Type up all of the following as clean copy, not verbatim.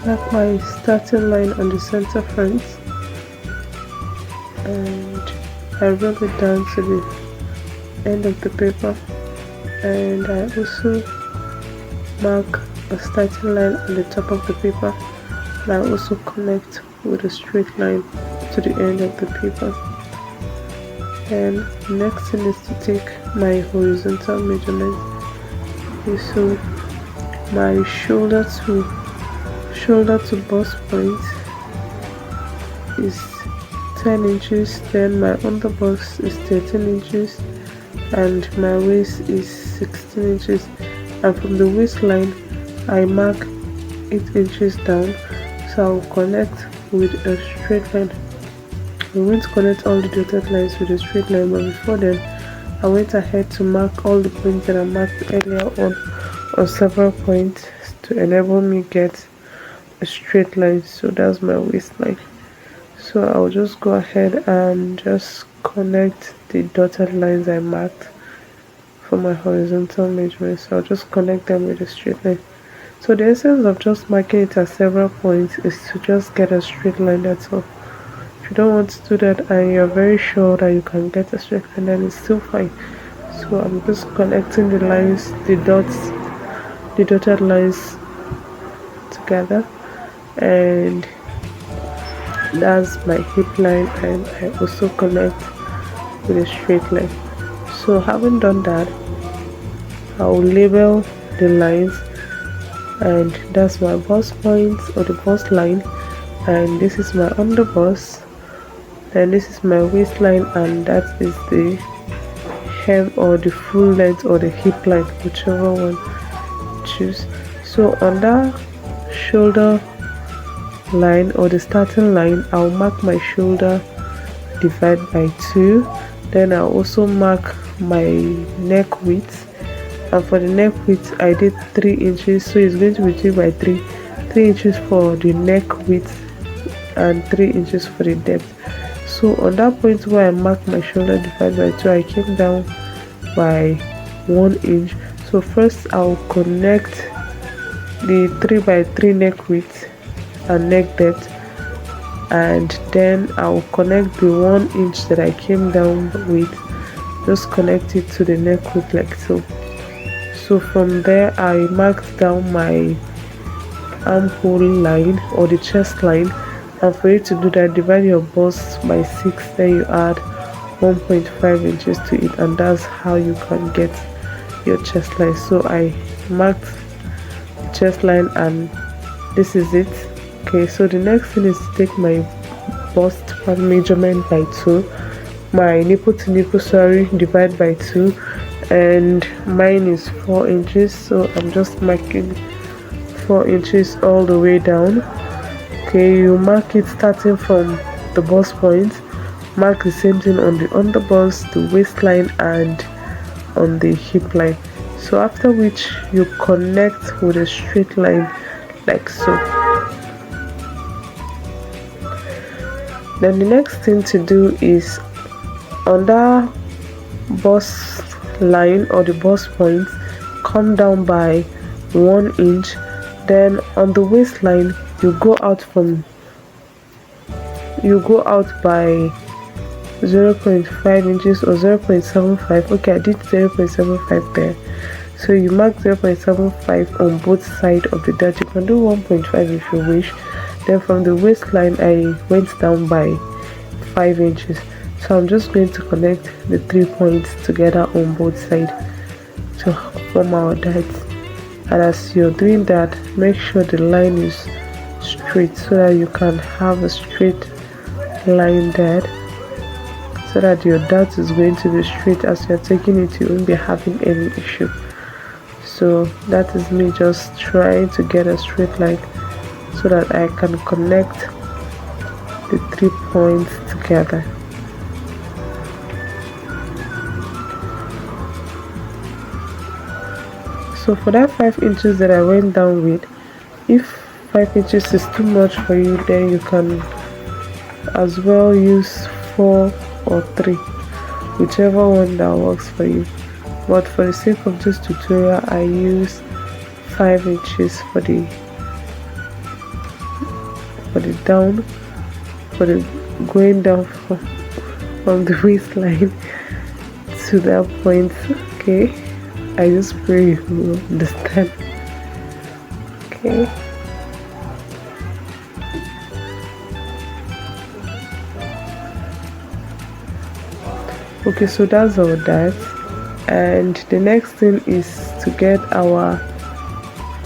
Mark my starting line on the center front, and I roll it down to the end of the paper, and I also mark a starting line on the top of the paper, and I also connect with a straight line to the end of the paper. And next thing is to take my horizontal measurement. Okay, so my shoulder to bust point is 10 inches, then my underbust is 13 inches, and my waist is 16 inches. And from the waistline I mark 8 inches down, so I'll connect with a straight line. We went to connect all the dotted lines with a straight line, but before then I went ahead to mark all the points that I marked earlier on several points to enable me get a straight line. So that's my waistline. So I'll just go ahead and just connect the dotted lines I marked for my horizontal measurements. So I'll just connect them with a straight line. So the essence of just marking it at several points is to just get a straight line, that's all. If you don't want to do that and you're very sure that you can get a straight line, then it's still fine. So I'm just connecting the lines, the dotted lines together, and that's my hip line, and I also connect with a straight line. So having done that, I'll label the lines, and that's my bust points or the bust line, and this is my underbust, then this is my waistline, and that is the hem or the full length or the hip line, whichever one you choose. So on that shoulder line or the starting line, I'll mark my shoulder divide by 2, then I'll also mark my neck width, and for the neck width I did 3 inches, so it's going to be 3 by 3 inches for the neck width and 3 inches for the depth. So on that point where I marked my shoulder divide by 2, I came down by 1 inch. So first I'll connect the 3 by 3 neck width and neck depth, and then I'll connect the 1 inch that I came down with, just connect it to the neck width like so. So from there I marked down my armhole line or the chest line, and for you to do that, divide your bust by 6, then you add 1.5 inches to it, and that's how you can get your chest line. So I marked the chest line, and this is it. Okay, so the next thing is to take my bust measurement by 2, my nipple to nipple, divide by 2, and mine is 4 inches, so I'm just marking 4 inches all the way down. Okay, you mark it starting from the bust point, mark the same thing on the underbust, the waistline, and on the hip line. So after which you connect with a straight line like so. Then the next thing to do is on that bust line or the bust point, come down by 1 inch, then on the waistline you go out by 0.5 inches or 0.75. okay, I did 0.75 there, so you mark 0.75 on both sides of the dart. You can do 1.5 if you wish. Then from the waistline I went down by 5 inches, so I'm just going to connect the 3 points together on both sides to form our dart. And as you're doing that, make sure the line is straight so that you can have a straight line there, so that your dart is going to be straight. As you're taking it, you won't be having any issue. So that is me just trying to get a straight line so that I can connect the 3 points together. So for that 5 inches that I went down with, if 5 inches is too much for you, then you can as well use 4 or 3, whichever one that works for you. But for the sake of this tutorial, I use 5 inches for the for the down, for the going down from the waistline to that point. Okay, I just pray you will understand. Okay. Okay, so that's all that, and the next thing is to get our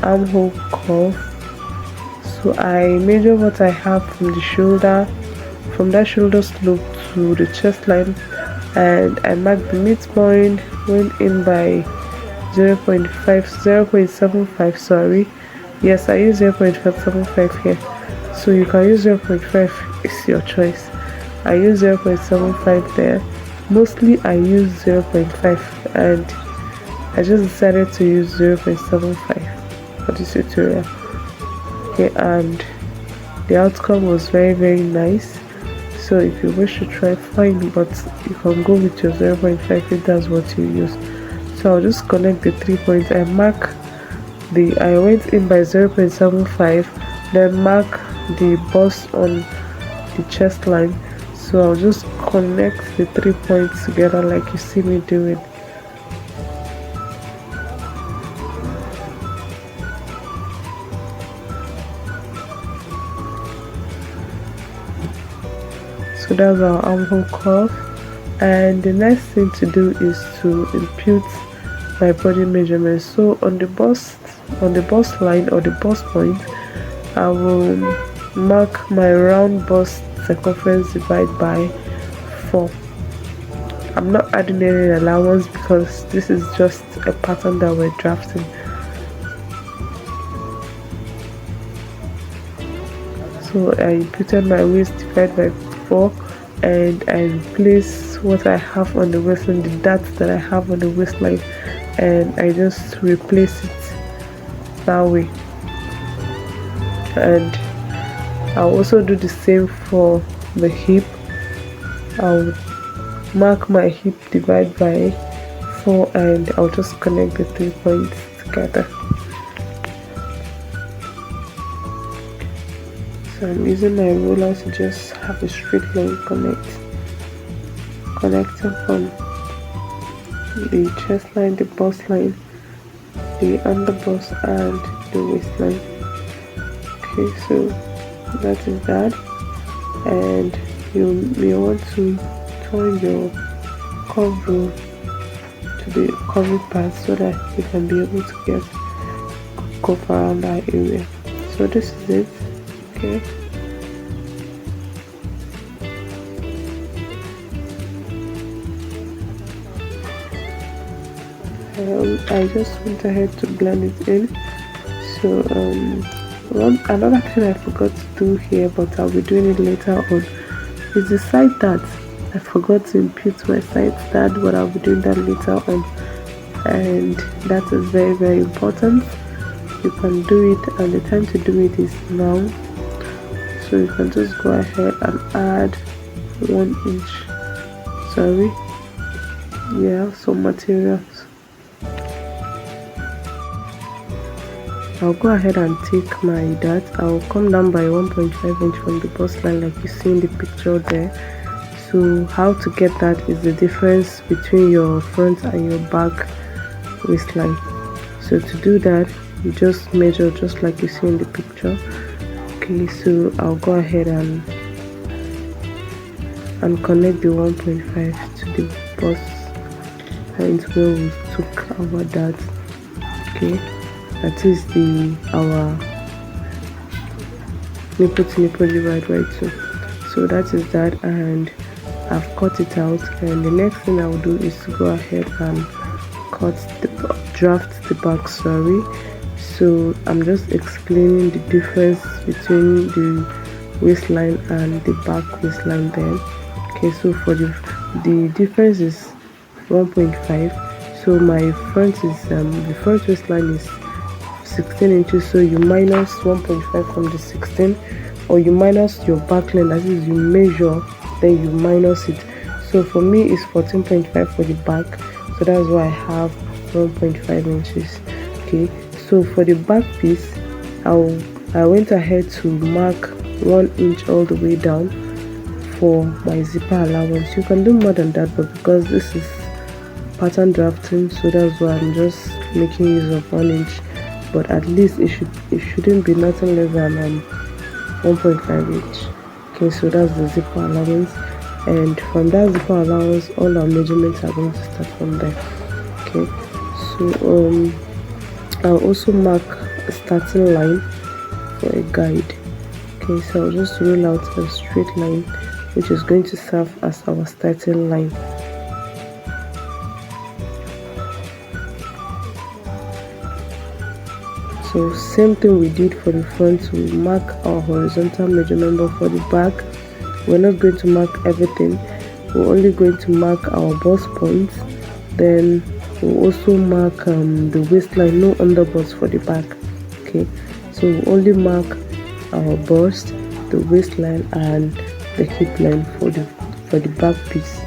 armhole cuff. So I measure what I have from the shoulder, from that shoulder slope to the chest line, and I mark the midpoint, went in by 0.75, sorry. Yes, I use 0.575 here, so you can use 0.5, it's your choice. I use 0.75 there. Mostly I use 0.5, and I just decided to use 0.75 for this tutorial. Okay, and the outcome was very nice. So if you wish to try, fine, but you can go with your 0.5 if that's what you use. So I'll just connect the 3 points. I went in by 0.75, then mark the bust on the chest line. So I'll just connect the 3 points together like you see me doing. So that's our armhole cuff, and the next thing to do is to impute my body measurements. So on the bust line or the bust point, I will mark my round bust circumference divided by 4. I'm not adding any allowance because this is just a pattern that we're drafting. So I imputed my waist divided by 4, and I replace what I have on the waistline, the dots that I have on the waistline, and I just replace it that way. And I'll also do the same for the hip. I'll mark my hip divided by 4, and I'll just connect the 3 points together. So I'm using my ruler to just have a straight line connecting from the chest line, the bust line, the underbust, and the waistline. Okay, so that is that, and you may want to turn your curve rule to the curvy part so that you can be able to get curve around that area. So this is it. Okay. I just went ahead to blend it in. So another thing I forgot to do here, but I'll be doing it later on, is the side dart. I forgot to impute my side dart, but I'll be doing that later on, and that is very important. You can do it, and the time to do it is now. So you can just go ahead and add 1 inch, some materials. I'll go ahead and take my dart. I'll come down by 1.5 inch from the bust line like you see in the picture there. So how to get that is the difference between your front and your back waistline. So to do that, you just measure just like you see in the picture. Okay, so I'll go ahead and connect the 1.5 to the bust point where we took our dart. Okay, that is our nipple to nipple divide right too. So that is that, and I've cut it out, and the next thing I will do is to go ahead and draft the back. So I'm just explaining the difference between the waistline and the back waistline then. Okay, so for the difference is 1.5. so my front is the front waistline is 16 inches, so you minus 1.5 from the 16, or you minus your back length, that is you measure then you minus it. So for me it's 14.5 for the back, so that's why I have 1.5 inches. Okay, so for the back piece, I went ahead to mark 1 inch all the way down for my zipper allowance. You can do more than that, but because this is pattern drafting, so that's why I'm just making use of 1 inch. But at least it shouldn't be nothing less than 1.5 inch. Okay, so that's the zipper allowance, and from that zipper allowance all our measurements are going to start from there. Okay, so I'll also mark a starting line for a guide. Okay, so I'll just roll out a straight line which is going to serve as our starting line. So same thing we did for the front, we mark our horizontal measurement, but for the back we're not going to mark everything. We're only going to mark our bust points, then we'll also mark the waistline, no underbust for the back. Okay, so we'll only mark our bust, the waistline, and the hip line for the back piece.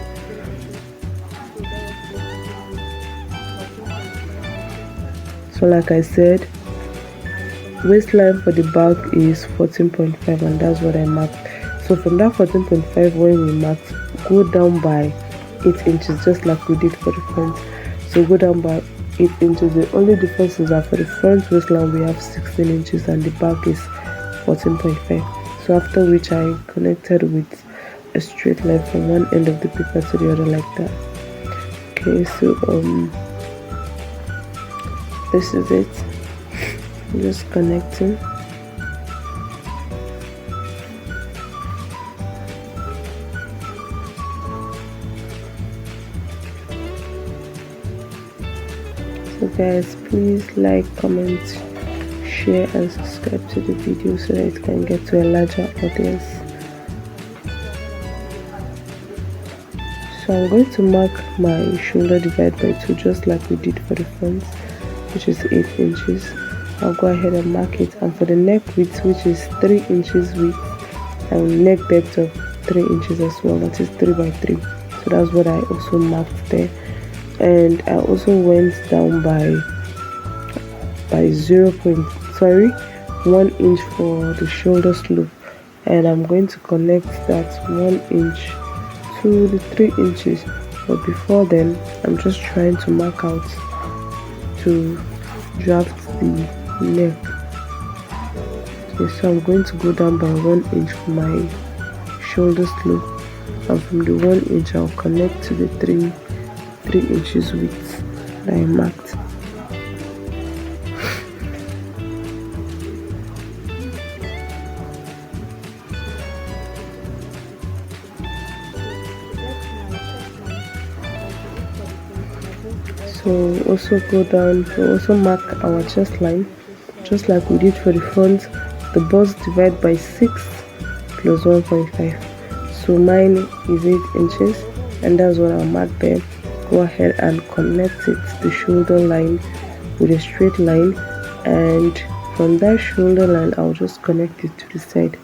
So like I said, waistline for the back is 14.5, and that's what I marked. So from that 14.5, when we marked, go down by 8 inches, just like we did for the front. So go down by 8 inches. The only difference is that for the front waistline we have 16 inches and the back is 14.5. So after which I connected with a straight line from one end of the paper to the other like that. Okay, so this is it. I'm just connecting. So guys, please like, comment, share and subscribe to the video so that it can get to a larger audience. So I'm going to mark my shoulder divide by 2 just like we did for the front, which is 8 inches. I'll go ahead and mark it, and for the neck width, which is 3 inches width, and neck depth of 3 inches as well, that is 3 by 3. So that's what I also marked there. And I also went down by 1 inch for the shoulder slope, and I'm going to connect that 1 inch to the 3 inches. But before then, I'm just trying to mark out to draft the neck. Okay, so I'm going to go down by 1 inch for my shoulder slope, and from the 1 inch I'll connect to the 3 inches width that I marked. So also go down, we'll also mark our chest line just like we did for the front. The bust divide by 6 plus 1.5, so mine is 8 inches, and that's what I'll mark there. Go ahead and connect it, the shoulder line, with a straight line, and from that shoulder line I'll just connect it to the side.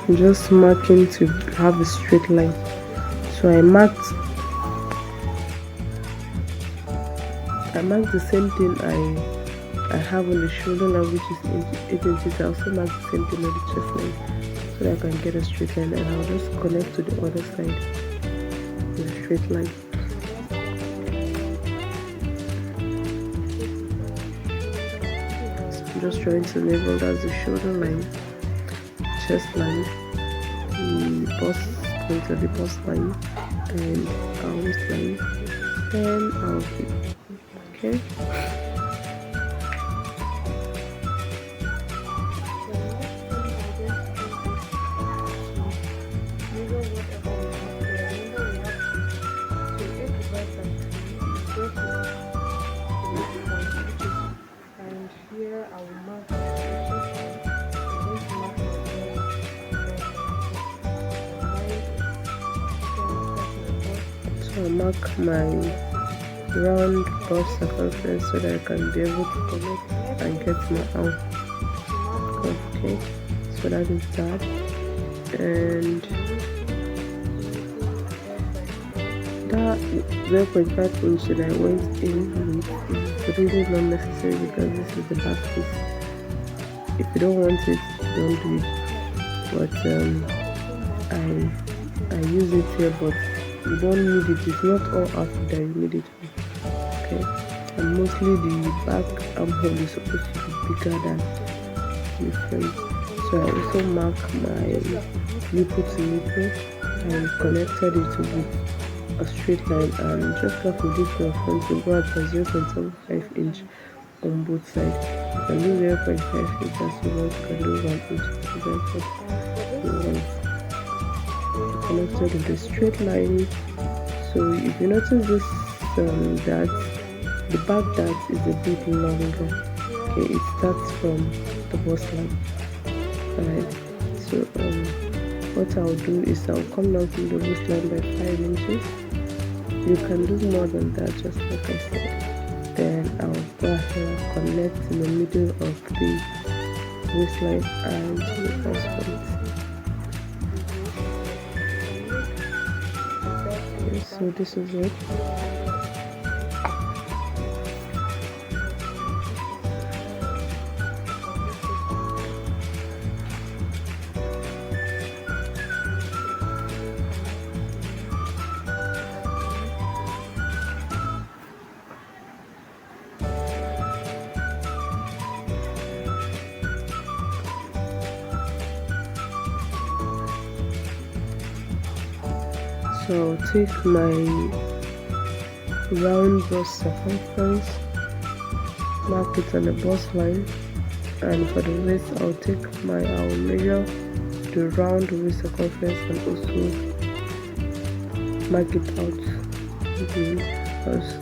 I'm just marking to have a straight line. So I marked the same thing I have on the shoulder line, which is 8 inches. I also mark the same thing on the chest line so that I can get a straight line, and I'll just connect to the other side with a straight line. So I'm just trying to label that's the shoulder line, chest line, the bust point of the bust line, and our waistline, and our hip. Okay. And here I will mark. So I'll mark my round bust circumference so that I can be able to connect and get my arm. Okay, so that is that. And that 0.5 inch that I went in with is really not necessary because this is the back piece. If you don't want it, don't do it, but I use it here, but you don't need it. It's not all outfit that you need it for. Okay, and mostly the back armhole is supposed to be bigger than the front. So I also mark my nipple to nipple and connected it with a straight line, and just like we did for the front, we go at 0.75 inch on both sides. You can do 0.5 inch as you want, you can do 1 inch as you want. Connected with a straight line. So if you notice this that the back dart is a bit longer. Okay, it starts from the waistline. Alright, so what I'll do is I'll come down from the waistline by 5 inches. You can do more than that, just like I said. Then I'll go ahead and connect in the middle of the waistline and the first point. Okay, so this is it. So I'll take my round bust circumference, mark it on the bust line, and for the waist I'll measure the round waist circumference and also mark it out the bust.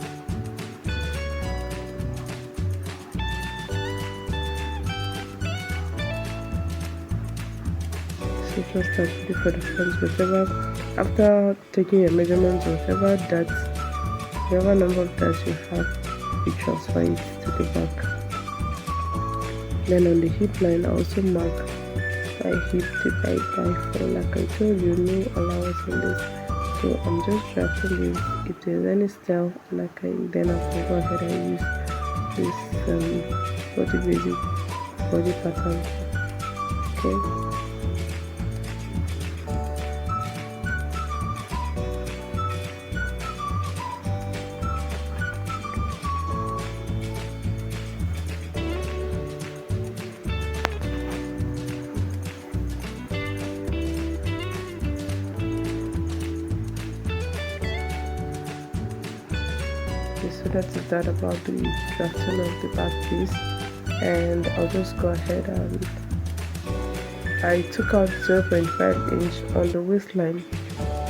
So just like we did for the front, whatever, after taking your measurements, whatever number of darts you have, you transfer it to the back. Then on the hip line, I also mark my hip divide by 4. Like I told you, no allowance on this. So I'm just drafting this. If there's any style, then I can go ahead and use this body pattern. Okay. So that's that about the drafting of the back piece, and I'll just go ahead and I took out 0.5 inch on the waistline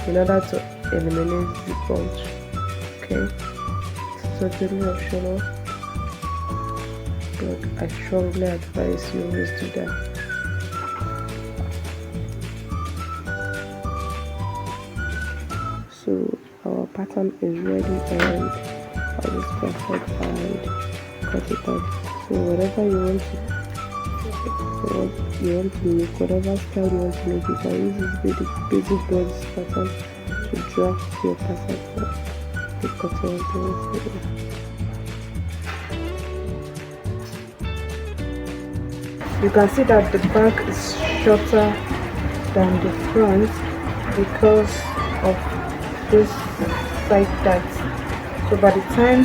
in order to eliminate the bulge. Okay, it's totally optional, but I strongly advise you always do that. So our pattern is ready, and I'll just go ahead and cut it out. So whatever you want to make, whatever style you want to make, you can use this basic bodice pattern to draft your pattern for the cutting of the waist. You can see that the back is shorter than the front because of this side dart. So by the time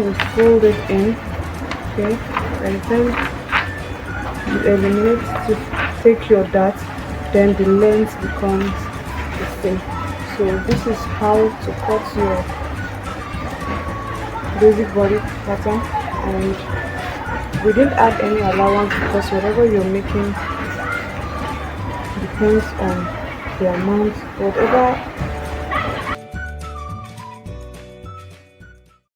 we fold it in, okay, by the time you eliminate to take your dart, then the length becomes the same. So this is how to cut your basic body pattern, and we didn't add any allowance because whatever you're making depends on the amount, whatever